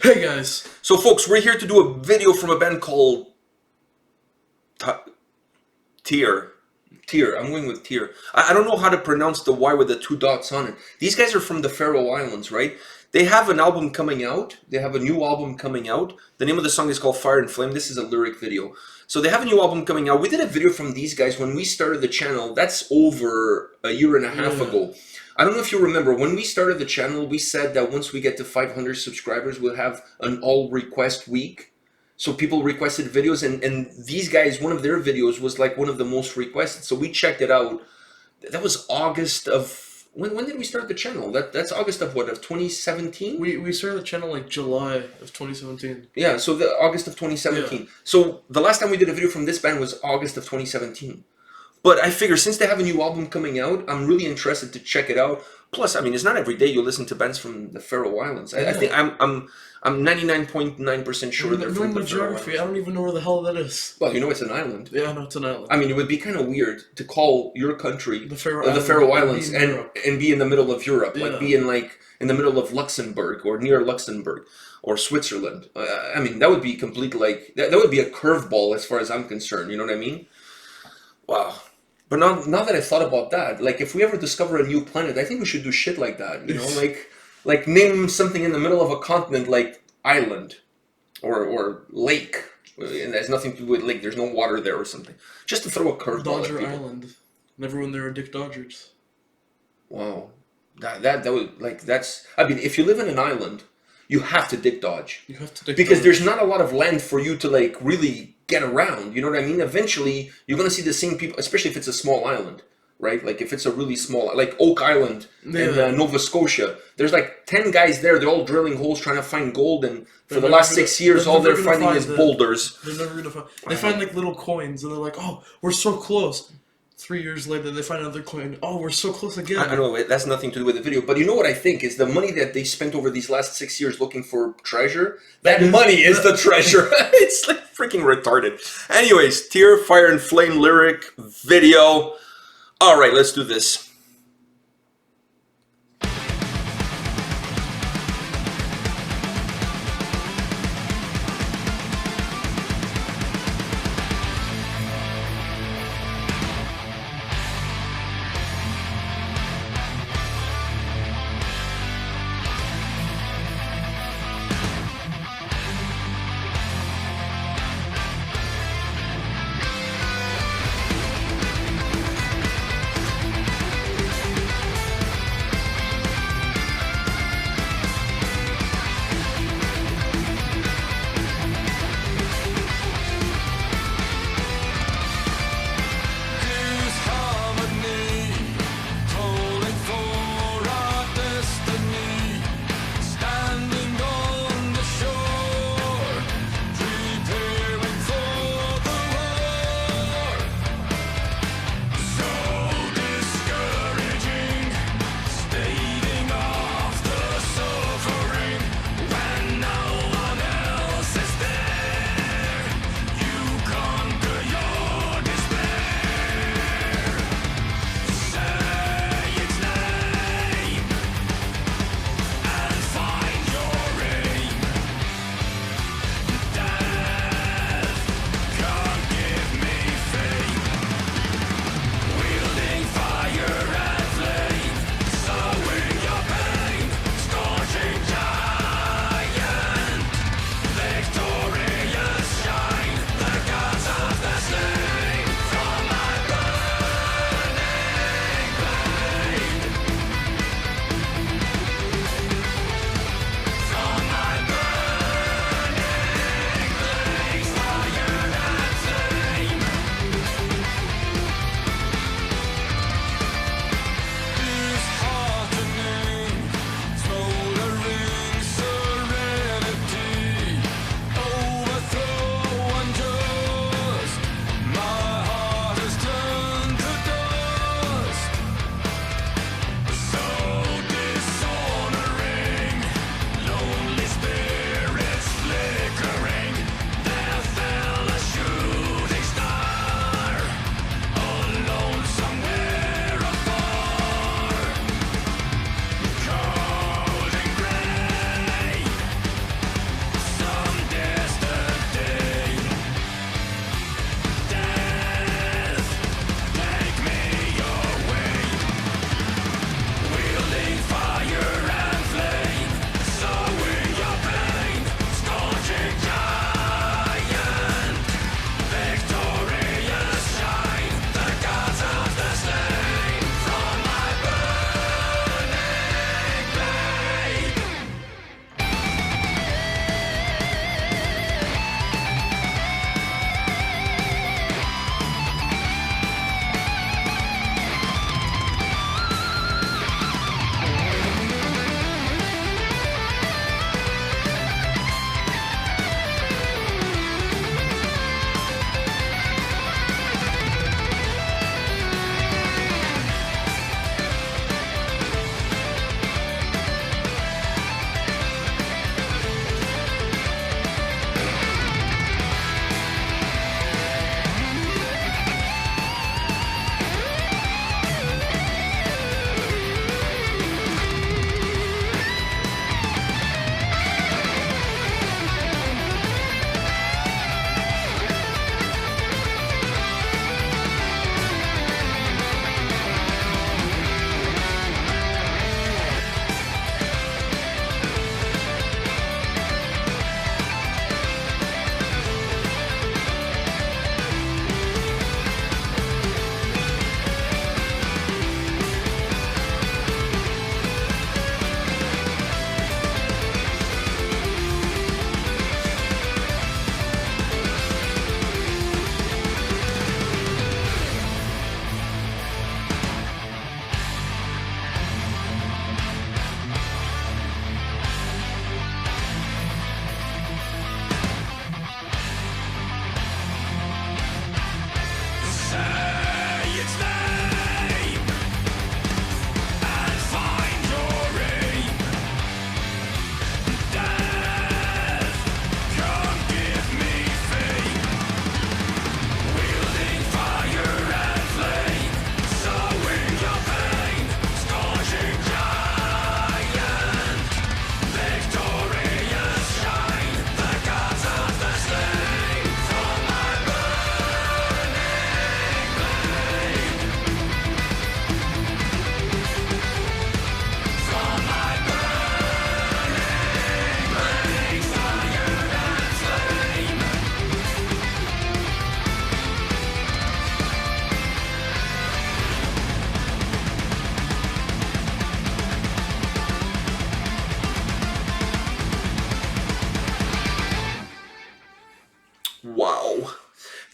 Hey guys! So folks, we're here to do a video from a band called Tier. I'm going with Tier. I don't know how to pronounce the Y with the two dots on it. These guys are from the Faroe Islands, right? They have an album coming out. They have a new album coming out. The name of the song is called Fire and Flame. This is a lyric video. So they have a new album coming out. We did a video from these guys when we started the channel. That's over a year and a half ago. I don't know if you remember, when we started the channel, we said that once we get to 500 subscribers, we'll have an all-request week. So people requested videos, and these guys, one of their videos was like one of the most requested. So we checked it out. That was August of... When did we start the channel? That's August of what, of 2017? We started the channel like July of 2017. Yeah, so the August of 2017. Yeah. So the last time we did a video from this band was August of 2017. But I figure since they have a new album coming out, I'm really interested to check it out. Plus, I mean, it's not every day you listen to bands from the Faroe Islands. I think I'm 99.9% sure they're from the Faroe Islands. I don't even know where the hell that is. Well, you know it's an island. Yeah, I know it's an island. I mean, it would be kind of weird to call your country the Faroe Islands and be in the middle of Europe, like be in the middle of Luxembourg or near Luxembourg or Switzerland. I mean, that would be complete that would be a curveball as far as I'm concerned. You know what I mean? Wow. But now that I thought about that, like if we ever discover a new planet, I think we should do shit like that. You know, like name something in the middle of a continent like island or lake, and there's nothing to do with lake. There's no water there or something. Just to throw a curveball at people. Dodger Island. And everyone there are Dick Dodgers. Wow, that would that's. I mean, if you live in an island, you have to dick dodge. You have to dick because dodge. There's not a lot of land for you to really get around. You know what I mean? Eventually, you're gonna see the same people, especially if it's a small island, right? Like if it's a really small, like Oak Island in Nova Scotia. There's like 10 guys there. They're all drilling holes trying to find gold, and for the last 6 years, all they're finding is boulders. They're never gonna find. They find like little coins, and they're like, "Oh, we're so close." 3 years later, they find another coin. Oh, we're so close again. I know, that's nothing to do with the video. But you know what I think is the money that they spent over these last 6 years looking for treasure? That money is the treasure. It's like freaking retarded. Anyways, Tear, Fire and Flame lyric video. All right, let's do this.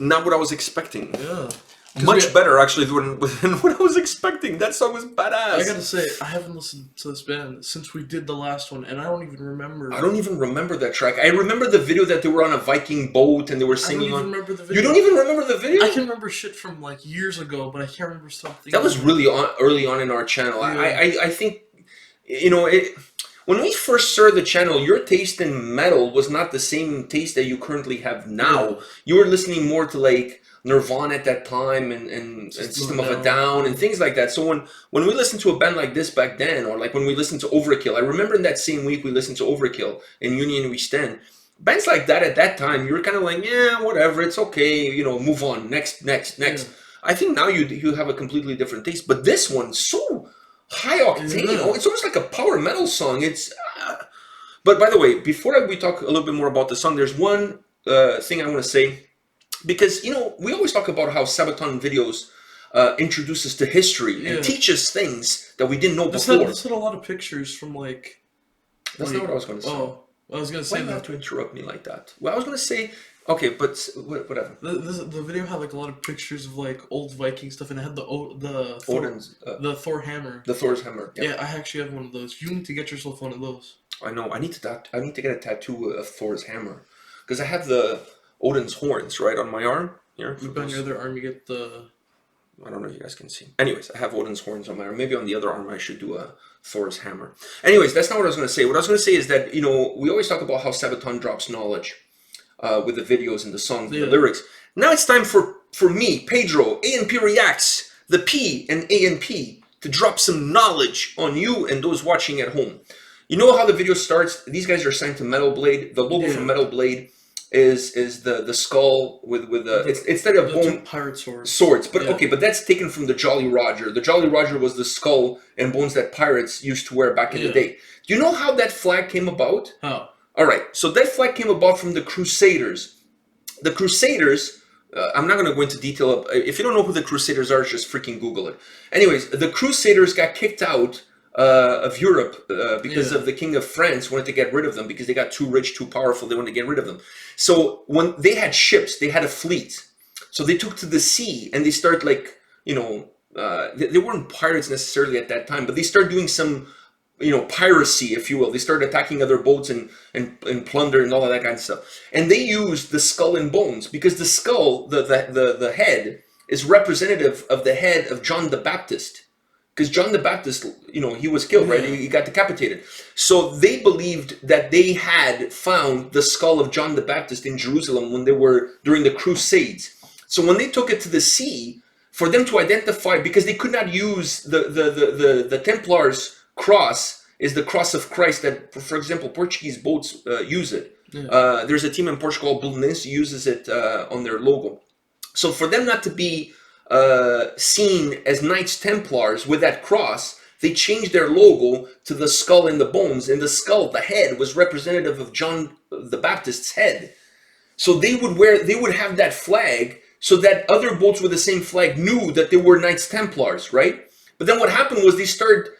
not what I was expecting. Yeah. Much better, actually, than what I was expecting. That song was badass. I gotta say, I haven't listened to this band since we did the last one, and I don't even remember. I don't even remember that track. I remember the video that they were on a Viking boat and they were singing on. Remember the video. You don't even remember the video? I can remember shit from like years ago, but I can't remember something. That was really early on in our channel. Yeah. I think, when we first started the channel, your taste in metal was not the same taste that you currently have now. Yeah. You were listening more to like Nirvana at that time and System of a Down and things like that. So when we listened to a band like this back then, or like when we listened to Overkill, I remember in that same week we listened to Overkill and Union We Stand. Bands like that at that time, you were kind of like, yeah, whatever, it's okay, move on, next. Yeah. I think now you have a completely different taste, but this one's so high octane. Yeah. It's almost like a power metal song. It's. But by the way, before we talk a little bit more about the song, there's one thing I want to say. Because, we always talk about how Sabaton videos introduce us to history and teach us things that we didn't know before. This had a lot of pictures from like... That's not what I was going to say. Oh, I was going to say Why do you have to interrupt me like that? Well, I was going to say... Okay, but whatever. The video had like a lot of pictures of like old Viking stuff, and it had the Odin's... the Thor hammer. The Thor's hammer. Yeah, I actually have one of those. You need to get yourself one of those. I know. I need to get a tattoo of Thor's hammer. Because I have the... Odin's horns, right, on my arm. Here. On your other arm, you get the... I don't know if you guys can see. Anyways, I have Odin's horns on my arm. Maybe on the other arm I should do a Thor's hammer. Anyways, that's not what I was going to say. What I was going to say is that, we always talk about how Sabaton drops knowledge with the videos and the songs and the lyrics. Now it's time for me, Pedro, A&P-REACTS, the P and A&P, to drop some knowledge on you and those watching at home. You know how the video starts? These guys are signed to Metal Blade. The logo from Metal Blade is the skull with it's instead of bone pirate swords, but okay, but that's taken from the Jolly Roger. The Jolly Roger was the skull and bones that pirates used to wear back in the day. Do you know how that flag came about? How? All right, so that flag came about from the Crusaders. The Crusaders, I'm not going to go into detail. If you don't know who the Crusaders are, just freaking Google it. Anyways, the Crusaders got kicked out of Europe because of the King of France wanted to get rid of them because they got too rich, too powerful. They wanted to get rid of them. So when they had ships, they had a fleet. So they took to the sea and they start like, they weren't pirates necessarily at that time, but they started doing some, piracy, if you will. They started attacking other boats and plunder and all of that kind of stuff. And they used the skull and bones because the skull, the head, is representative of the head of John the Baptist. Because John the Baptist, he was killed, right? He got decapitated. So they believed that they had found the skull of John the Baptist in Jerusalem when they were during the Crusades. So when they took it to the sea, for them to identify, because they could not use the Templars' cross is the cross of Christ that, for example, Portuguese boats use it. Yeah. There's a team in Portugal, Belenenses, uses it on their logo. So for them not to be seen as Knights Templars with that cross, they changed their logo to the skull and the bones, and the skull, the head, was representative of John the Baptist's head. So they would have that flag so that other boats with the same flag knew that they were Knights Templars, right? But then what happened was they start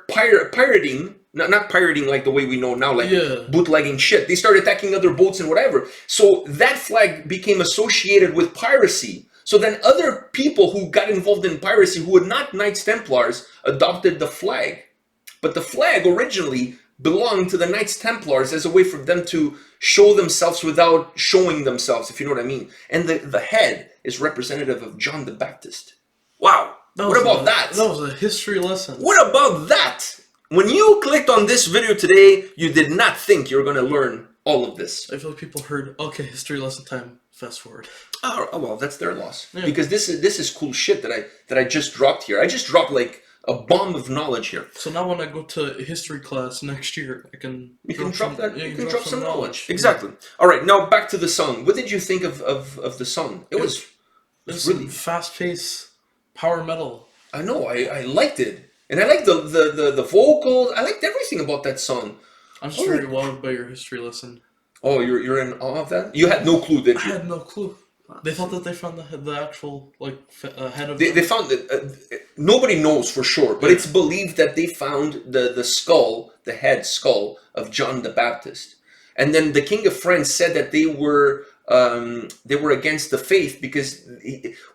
pirating, not pirating like the way we know now, like bootlegging shit. They started attacking other boats and whatever. So that flag became associated with piracy. So then other people who got involved in piracy who were not Knights Templars adopted the flag. But the flag originally belonged to the Knights Templars as a way for them to show themselves without showing themselves, if you know what I mean. And the head is representative of John the Baptist. Wow. What about that? That was a history lesson. What about that? When you clicked on this video today, you did not think you were going to learn all of this. I feel like people heard, okay, history lesson time, fast forward. Oh well, that's their loss. Yeah. Because this is cool shit that I just dropped here. I just dropped like a bomb of knowledge here. So now when I go to history class next year, I can drop some knowledge. Exactly. All right, now back to the song. What did you think of the song? It was really fast-paced power metal. I know. I liked it, and I liked the vocals. I liked everything about that song. I'm just very wowed by your history lesson. Oh, you're in awe of that? You had no clue, did you? I had no clue. They thought that they found the actual head of. They found it. Nobody knows for sure, but it's believed that they found the skull, the head skull of John the Baptist, and then the King of France said that they were they were against the faith because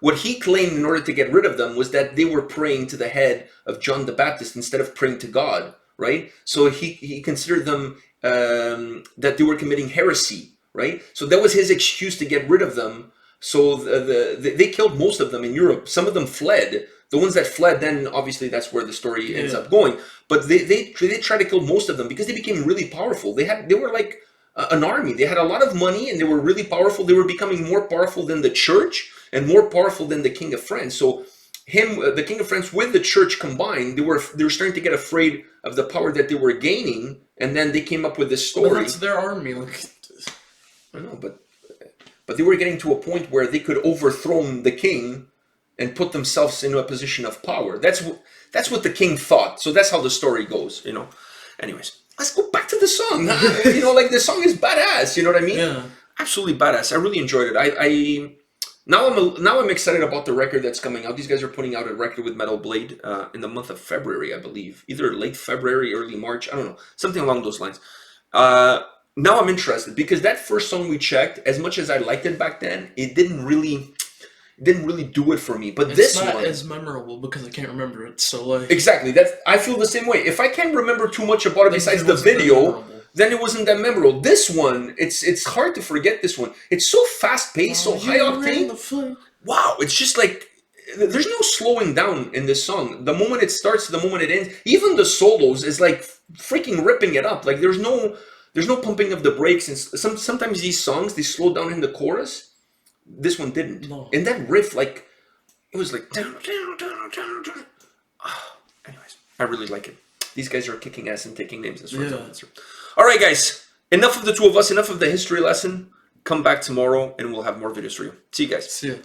what he claimed in order to get rid of them was that they were praying to the head of John the Baptist instead of praying to God, right? So he considered them that they were committing heresy, right? So that was his excuse to get rid of them. So they killed most of them in Europe. Some of them fled. The ones that fled, then obviously that's where the story ends up going. But they tried to kill most of them because they became really powerful. They were like an army. They had a lot of money and they were really powerful. They were becoming more powerful than the church and more powerful than the King of France. So the King of France with the church combined, they were starting to get afraid of the power that they were gaining, and then they came up with this story. But that's their army. Like, I know, but they were getting to a point where they could overthrow the king and put themselves into a position of power. That's what the king thought. So that's how the story goes, you know. Anyways, let's go back to the song. You know, like the song is badass. You know what I mean? Yeah. Absolutely badass. I really enjoyed it. Now I'm excited about the record that's coming out. These guys are putting out a record with Metal Blade in the month of February, I believe. Either late February, early March. I don't know. Something along those lines. Now I'm interested because that first song we checked, as much as I liked it back then, it didn't really do it for me. But this one, it's not as memorable because I can't remember it. So like exactly, I feel the same way. If I can't remember too much about it besides the video, then it wasn't that memorable. This one, it's hard to forget this one. It's so fast paced, so high octane. Wow, it's just like there's no slowing down in this song. The moment it starts to the moment it ends, even the solos is like freaking ripping it up. Like there's no pumping of the brakes, and sometimes these songs they slow down in the chorus. This one didn't. No. And that riff, like it was like down, down, down, down, down. Oh, anyways, I really like it. These guys are kicking ass and taking names as far as I'm concerned. All right, guys. Enough of the two of us. Enough of the history lesson. Come back tomorrow, and we'll have more videos for you. See you guys. See ya.